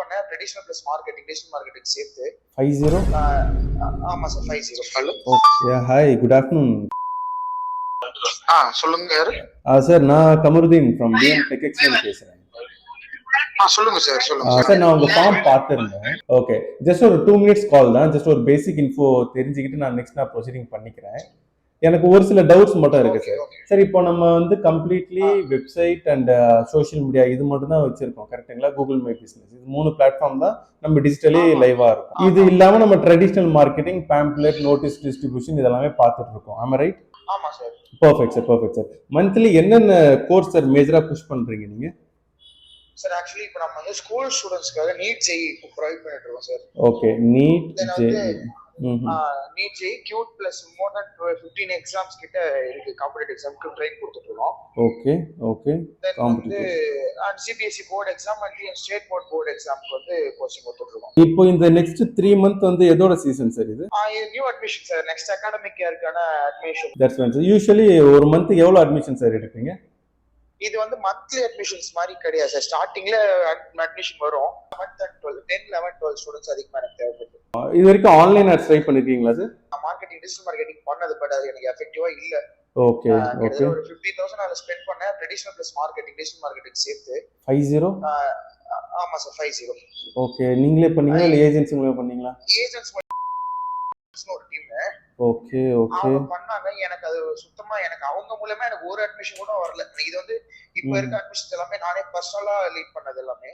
பண்ணேன் traditional plus marketing digital marketing சேர்த்து 50. ஆமா sir 50. Hello hi, good afternoon. சொல்லுங்க யாரு? சார், நான் Kamaruddin from PM tech exchange பேசுறேன். சொல்லுங்க சார் சொல்லுங்க சார், நான் உங்க ஃபார்ம் பார்த்துருந்தேன். ஓகே, ஜஸ்ட் ஒரு 2 மினிட்ஸ் கால் தான். ஜஸ்ட் ஒரு பேசிக் இன்ஃபோ தெரிஞ்சுக்கிட்டு நான் ப்ரொசீடிங் பண்ணிக்கிறேன். எனக்கு ஒரு சில டவுட்ஸ் மட்டும் இருக்கு சார். சார், இப்போ நம்ம வந்து completely website and social media இது மட்டும் தான் வச்சிருக்கோம், கரெக்டுங்களா? கூகுள் மை பிசினஸ் இது 3 பிளாட்ஃபார்ம் தான் நம்ம டிஜிட்டலி லைவா இருக்கும். இது இல்லாம நம்ம traditional marketing, pamphlet, notice distribution இதெல்லாமே பார்த்துட்டு இருக்கோம். ஆமா ரைட்? ஆமா sir. Perfect sir, perfect sir. Monthly என்னென்ன கோர்ஸ் சார் மேஜரா புஷ் பண்றீங்க நீங்க? சார் ஆக்சுவலி இப்போ நம்ம வந்து ஸ்கூல் ஸ்டூடெண்ட்ஸ்க்காக நீட் ஜெய் ப்ரொவைட் பண்ணிட்டு இருக்கோம் sir. Okay, NEET JEE. NEET JEE CUET plus more than 15 exams கிட்ட இருக்கு. காம்படிட்டிவ் எக்ஸாம்க்கு ட்ரெயின் கொடுத்துட்டு இருக்கோம். Okay okay. Competitive and CBSE board exam and state board எக்ஸாம்க்கு வந்து கோச்சிங் கொடுத்துட்டு இருக்கோம். இப்போ இந்த நெக்ஸ்ட் 3 மந்த் வந்து எதோட சீசன் சார் இது? New admission sir. Next academic இயர்க்கான admission. That's right sir. Usually ஒரு மந்த் எவ்வளவு அட்மிஷன் சார் எடுப்பீங்க? இது வந்து மந்த்லி அட்மிஷன்ஸ் மாதிரி கிடையாது சார். ஸ்டார்டிங்ல அட்மிஷன் வரும். 11 11 12 ஸ்டூடண்ட்ஸ் அதிகமா எனக்கு தேவைப்படுது. இது வரைக்கும் ஆன்லைன் ஆட்ஸ் ட்ரை பண்ணிருக்கீங்களா சார்? மார்க்கெட்டிங் டிஜிட்டல் மார்க்கெட்டிங் பண்ணது, பட் அது எனக்கு எஃபெக்டிவா இல்ல. Okay okay. ஒரு 50,000 நான் ஸ்பெண்ட் பண்ணேன் traditional plus marketing digital marketing சேர்த்து. 50. ஆமா சார் 50. ஓகே, நீங்களே பண்ணீங்களா இல்ல ஏஜென்சி மூலமா பண்ணீங்களா? ஏஜென்ட்ஸ் ஒரு டீம். Okay okay. அவங்க பண்ணாங்க. எனக்கு அது சுத்தமா எனக்கு அவங்க மூலமா எனக்கு ஒரு அட்மிஷன் கூட வரல. இது வந்து இப்ப இருக்க அட்மிஷன்ஸ் எல்லாமே நானே பர்சனலா லீட் பண்ணது எல்லாமே.